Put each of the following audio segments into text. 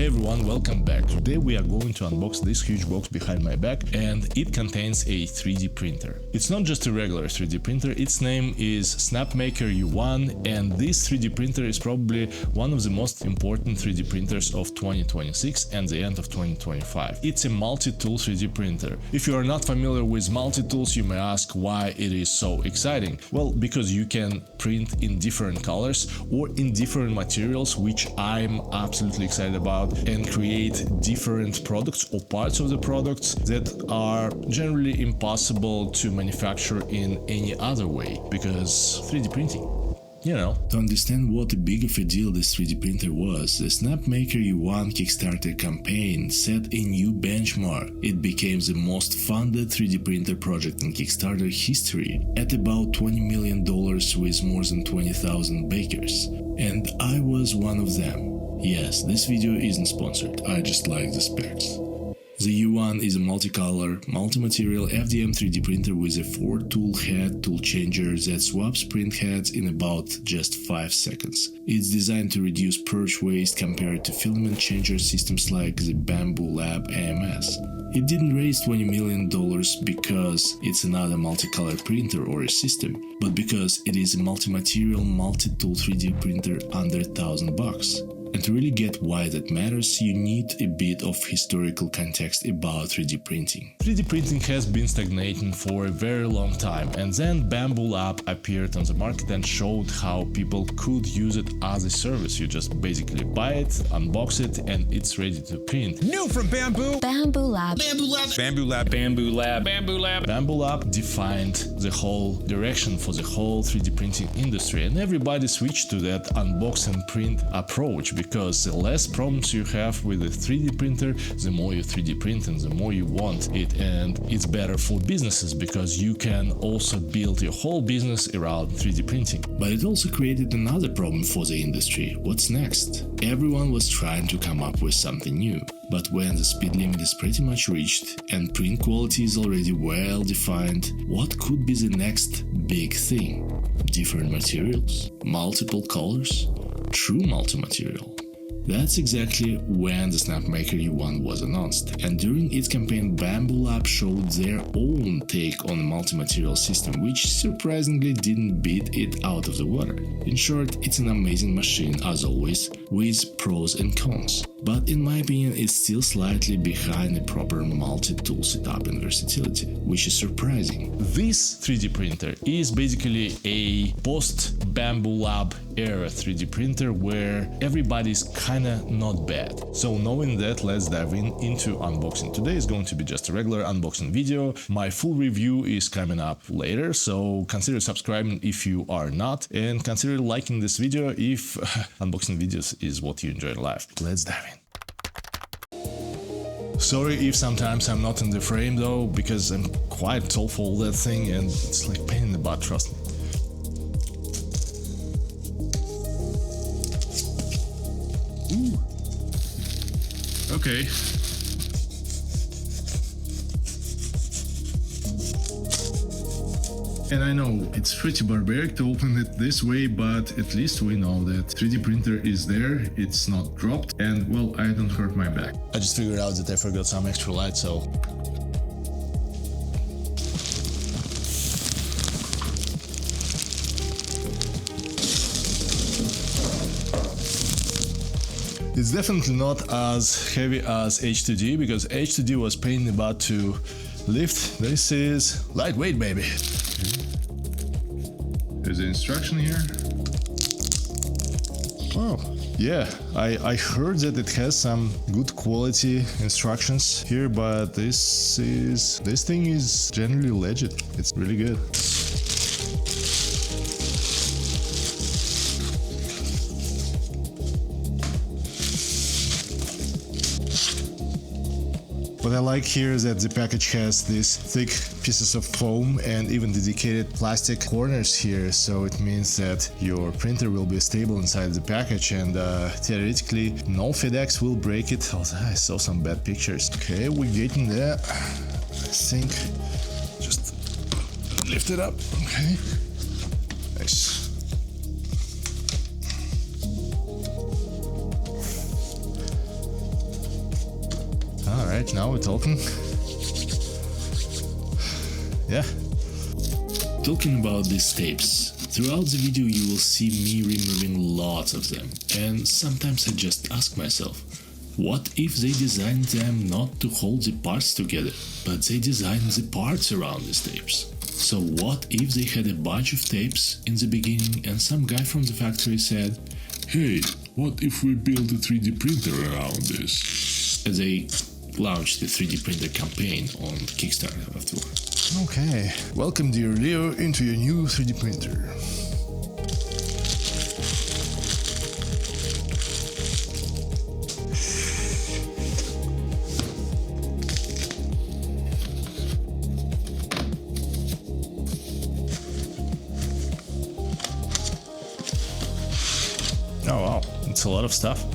Hey everyone, welcome back. Today we are going to unbox this huge box behind my back, and it contains a 3D printer. It's not just a regular 3D printer, its name is Snapmaker U1, and this 3D printer is probably one of the most important 3D printers of 2026 and the end of 2025. It's a multi-tool 3D printer. If you are not familiar with multi-tools, you may ask why it is so exciting. Well, because you can print in different colors or in different materials, which I'm absolutely excited about, and create different products or parts of the products that are generally impossible to manufacture in any other way, because 3D printing. You know. To understand what a big of a deal this 3D printer was, the Snapmaker U1 Kickstarter campaign set a new benchmark. It became the most funded 3D printer project in Kickstarter history, at about $20 million with more than 20,000 backers. And I was one of them. Yes, this video isn't sponsored, I just like the specs. The U1 is a multicolor, multi-material FDM 3D printer with a 4-tool head tool changer that swaps print heads in about just 5 seconds. It's designed to reduce purge waste compared to filament changer systems like the Bambu Lab AMS. It didn't raise $20 million because it's another multicolor printer or a system, but because it is a multi-material, multi-tool 3D printer under $1,000. And to really get why that matters, you need a bit of historical context about 3D printing. 3D printing has been stagnating for a very long time, and then Bambu Lab appeared on the market and showed how people could use it as a service. You just basically buy it, unbox it, and it's ready to print. New from Bambu! Bambu Lab. Bambu Lab. Bambu Lab. Bambu Lab. Bambu Lab. Bambu Lab defined the whole direction for the whole 3D printing industry, and everybody switched to that unbox and print approach, because the less problems you have with a 3D printer, the more you 3D print and the more you want it, and it's better for businesses because you can also build your whole business around 3D printing. But it also created another problem for the industry. What's next? Everyone was trying to come up with something new. But when the speed limit is pretty much reached and print quality is already well defined, what could be the next big thing? Different materials? Multiple colors? True multi-material? That's exactly when the Snapmaker U1 was announced, and during its campaign Bambu Lab showed their own take on the multi-material system, which surprisingly didn't beat it out of the water. In short, it's an amazing machine as always, with pros and cons. But in my opinion, it's still slightly behind a proper multi-tool setup and versatility, which is surprising. This 3D printer is basically a post-Bambu Lab era 3D printer where everybody's kinda not bad. So knowing that, let's dive into unboxing. Today is going to be just a regular unboxing video. My full review is coming up later, so consider subscribing if you are not, and consider liking this video if unboxing videos is what you enjoy in life. Let's dive in. Sorry if sometimes I'm not in the frame though, because I'm quite tall for that thing and it's like pain in the butt, trust me. Ooh. Okay. And I know it's pretty barbaric to open it this way, but at least we know that 3D printer is there, it's not dropped, and well, I don't hurt my back. I just figured out that I forgot some extra light, so... It's definitely not as heavy as H2D, because H2D was pain in the butt to lift. This is lightweight, baby. There's an instruction here. Oh, yeah, I heard that it has some good quality instructions here, but this thing is generally legit. It's really good. What I like here is that the package has these thick pieces of foam and even dedicated plastic corners here, so it means that your printer will be stable inside the package, and theoretically no FedEx will break it. Oh, I saw some bad pictures. Okay, we're getting there. I think just lift it up. Okay, nice. Alright, now we're talking. Yeah. Talking about these tapes, throughout the video you will see me removing lots of them, and sometimes I just ask myself, what if they designed them not to hold the parts together, but they designed the parts around these tapes? So what if they had a bunch of tapes in the beginning and some guy from the factory said, "Hey, what if we build a 3D printer around this?" And they launched the 3D printer campaign on Kickstarter afterwards. Okay, welcome dear Leo into your new 3D printer. Oh wow, it's a lot of stuff.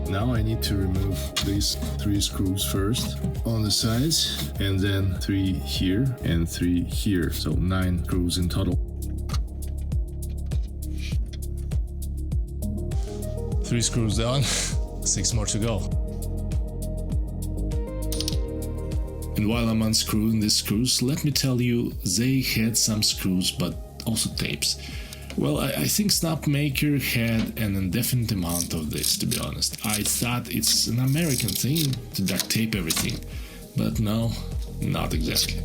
Now I need to remove these 3 screws first on the sides, and then 3 here and 3 here, so 9 screws in total. 3 screws down, 6 more to go. And while I'm unscrewing these screws, let me tell you, they had some screws but also tapes. Well, I think Snapmaker had an indefinite amount of this, to be honest. I thought it's an American thing to duct tape everything, but no, not exactly.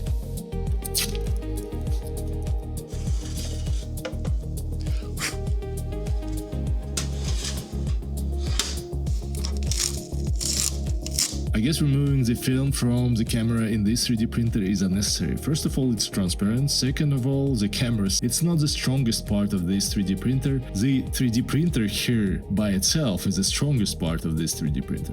I guess removing the film from the camera in this 3D printer is unnecessary. First of all, it's transparent. Second of all, the camera, it's not the strongest part of this 3D printer. The 3D printer here by itself is the strongest part of this 3D printer.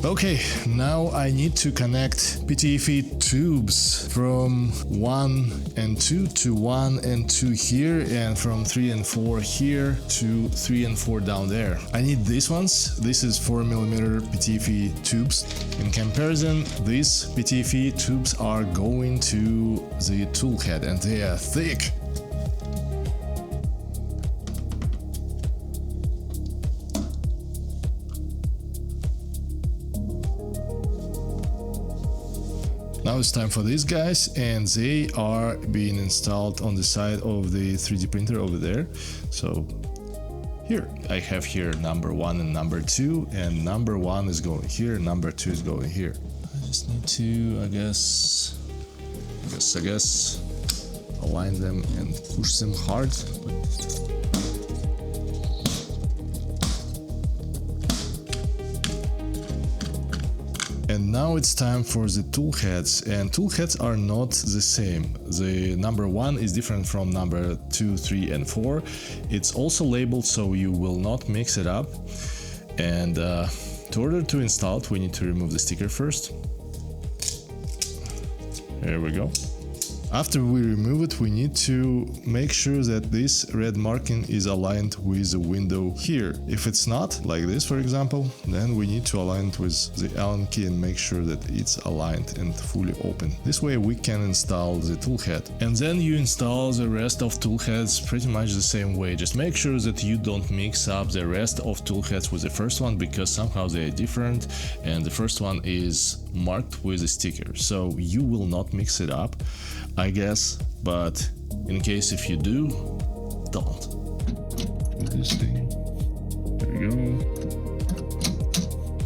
Okay, now I need to connect PTFE tubes from 1 and 2 to 1 and 2 here, and from 3 and 4 here to 3 and 4 down there. I need these ones. This is 4mm PTFE tubes. In comparison, these PTFE tubes are going to the toolhead and they are thick. Now it's time for these guys, and they are being installed on the side of the 3D printer over there. So here, I have here number 1 and number 2, and number 1 is going here, number 2 is going here. I just need to, I guess, align them and push them hard. And now it's time for the toolheads, and toolheads are not the same. The number 1 is different from number 2, 3 and 4. It's also labeled so you will not mix it up. And in order to install it, we need to remove the sticker first. There we go. After we remove it, we need to make sure that this red marking is aligned with the window here. If it's not, like this for example, then we need to align it with the Allen key and make sure that it's aligned and fully open. This way we can install the toolhead. And then you install the rest of toolheads pretty much the same way. Just make sure that you don't mix up the rest of toolheads with the first one, because somehow they are different and the first one is marked with a sticker. So you will not mix it up, I guess, but in case if you do, don't. This thing. There we go.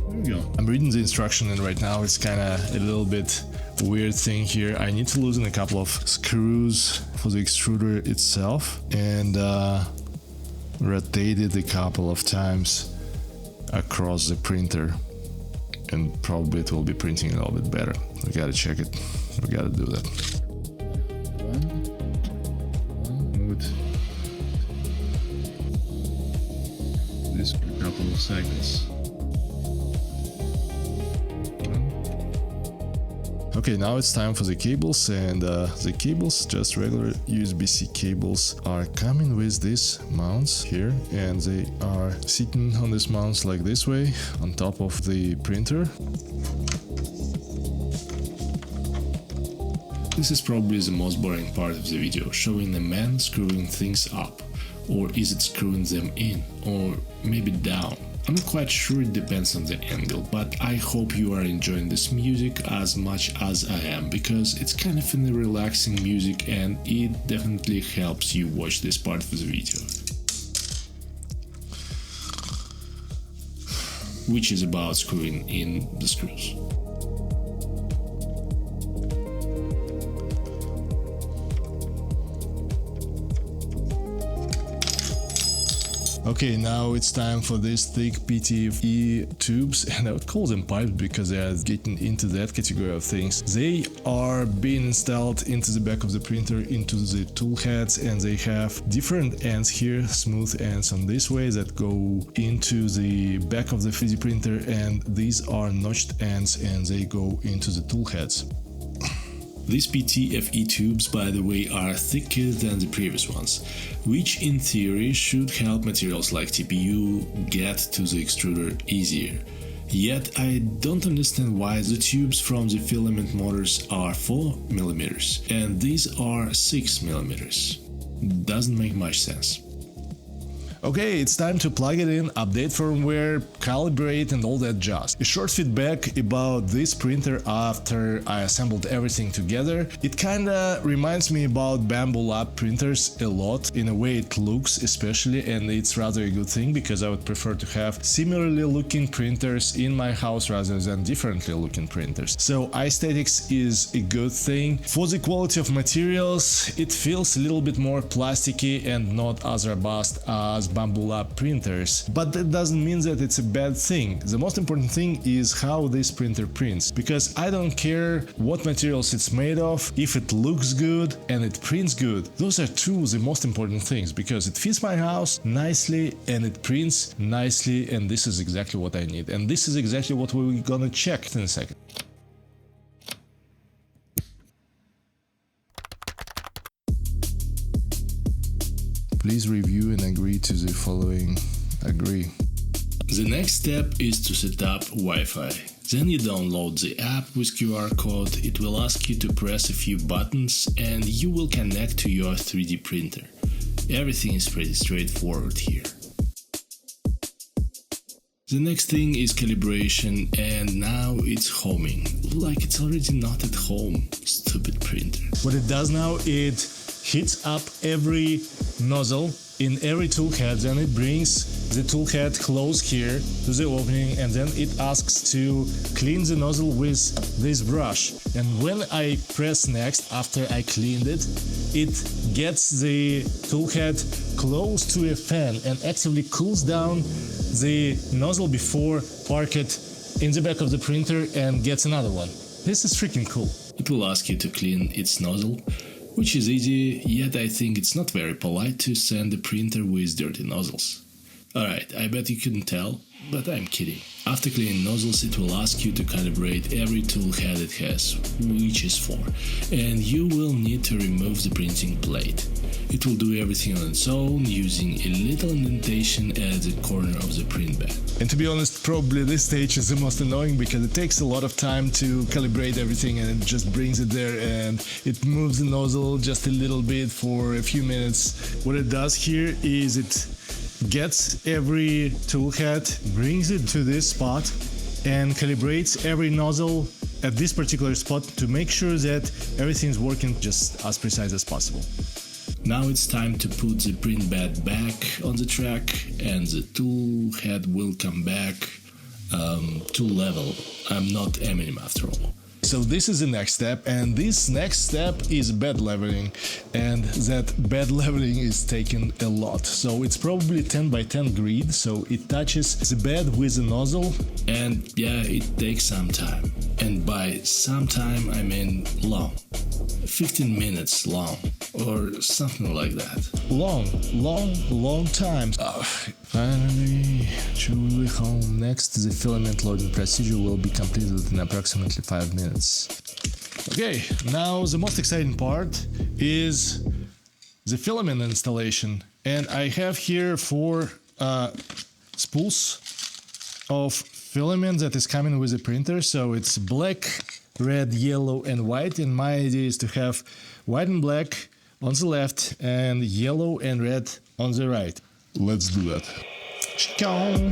There we go. I'm reading the instruction and right now it's kinda a little bit weird thing here. I need to loosen a couple of screws for the extruder itself and rotate it a couple of times across the printer, and probably it will be printing a little bit better. We gotta check it. We gotta do that. This for a couple of seconds. Okay, now it's time for the cables, and the cables, just regular USB-C cables, are coming with these mounts here, and they are sitting on these mounts like this way on top of the printer. This is probably the most boring part of the video, showing a man screwing things up. or is it screwing them in, or maybe down? I'm not quite sure, it depends on the angle, but I hope you are enjoying this music as much as I am, because it's kind of a relaxing music and it definitely helps you watch this part of the video. Which is about screwing in the screws. Okay, now it's time for these thick PTFE tubes, and I would call them pipes because they are getting into that category of things. They are being installed into the back of the printer, into the tool heads, and they have different ends here, smooth ends on this way that go into the back of the 3D printer, and these are notched ends and they go into the tool heads. These PTFE tubes, by the way, are thicker than the previous ones, which in theory should help materials like TPU get to the extruder easier. Yet I don't understand why the tubes from the filament motors are 4mm and these are 6mm. Doesn't make much sense. Okay, it's time to plug it in, update firmware, calibrate and all that jazz. A short feedback about this printer after I assembled everything together. It kinda reminds me about Bambu Lab printers a lot, in a way it looks especially, and it's rather a good thing because I would prefer to have similarly looking printers in my house rather than differently looking printers. So aesthetics is a good thing. For the quality of materials, it feels a little bit more plasticky and not as robust as Bambu Lab printers, but that doesn't mean that it's a bad thing. The most important thing is how this printer prints, because I don't care what materials it's made of, if it looks good and it prints good. Those are two of the most important things, because it fits my house nicely and it prints nicely, and this is exactly what I need. And this is exactly what we're gonna check in a second. Please review and agree to the following. Agree. The next step is to set up Wi-Fi. Then you download the app with QR code, it will ask you to press a few buttons and you will connect to your 3D printer. Everything is pretty straightforward here. The next thing is calibration, and now it's homing. Like it's already not at home, stupid printer. What it does now, it heats up every nozzle in every tool head, and it brings the tool head close here to the opening, and then it asks to clean the nozzle with this brush. And when I press next after I cleaned it, it gets the tool head close to a fan and actively cools down the nozzle before park it in the back of the printer and gets another one. This is freaking cool. It will ask you to clean its nozzle, which is easy, yet I think it's not very polite to send a printer with dirty nozzles. Alright, I bet you couldn't tell, but I'm kidding. After cleaning nozzles, it will ask you to calibrate every tool head it has, which is 4, and you will need to remove the printing plate. It will do everything on its own, using a little indentation at the corner of the print bed. And to be honest, probably this stage is the most annoying because it takes a lot of time to calibrate everything, and it just brings it there and it moves the nozzle just a little bit for a few minutes. What it does here is it gets every tool head, brings it to this spot and calibrates every nozzle at this particular spot to make sure that everything's working just as precise as possible. Now it's time to put the print bed back on the track and the tool head will come back to level. I'm not Eminem after all. So this is the next step, and this next step is bed leveling, and that bed leveling is taking a lot. So it's probably 10 by 10 grid, so it touches the bed with the nozzle, and yeah, it takes some time. And by some time I mean long. 15 minutes long, or something like that. Long time. Finally, truly home. Next, the filament loading procedure will be completed in approximately 5 minutes. Okay, now the most exciting part is the filament installation. And I have here 4 spools of filament that is coming with the printer. So it's black, red, yellow and white, and my idea is to have white and black on the left and yellow and red on the right. Let's do that. Ciao.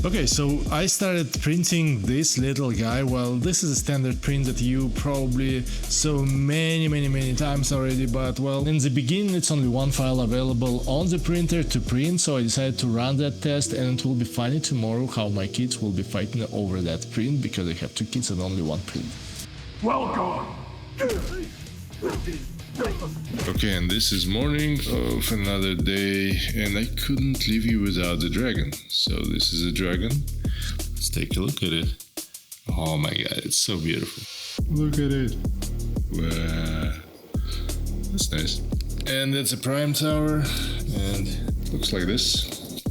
Okay, so I started printing this little guy. Well, this is a standard print that you probably saw many times already, but well, in the beginning it's only one file available on the printer to print, so I decided to run that test, and it will be funny tomorrow how my kids will be fighting over that print because I have 2 kids and only 1 print. Welcome. Okay, and this is morning of another day, and I couldn't leave you without the dragon. So this is a dragon. Let's take a look at it. Oh my god, it's so beautiful. Look at it. Wow. That's nice. And that's a prime tower, and it looks like this.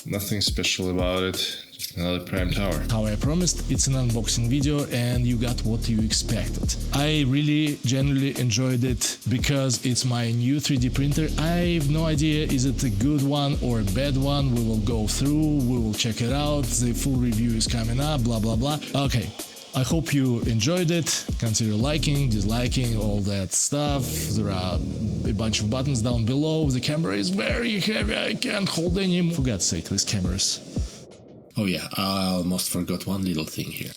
Nothing special about it. Another prime tower. How I promised, it's an unboxing video and you got what you expected. I really genuinely enjoyed it because it's my new 3D printer. I have no idea is it a good one or a bad one. We will go through, we will check it out. The full review is coming up, blah blah blah. Okay, I hope you enjoyed it. Consider liking, disliking, all that stuff. There are a bunch of buttons down below. The camera is very heavy, I can't hold any more. For God's sake, these cameras. Oh yeah, I almost forgot one little thing here.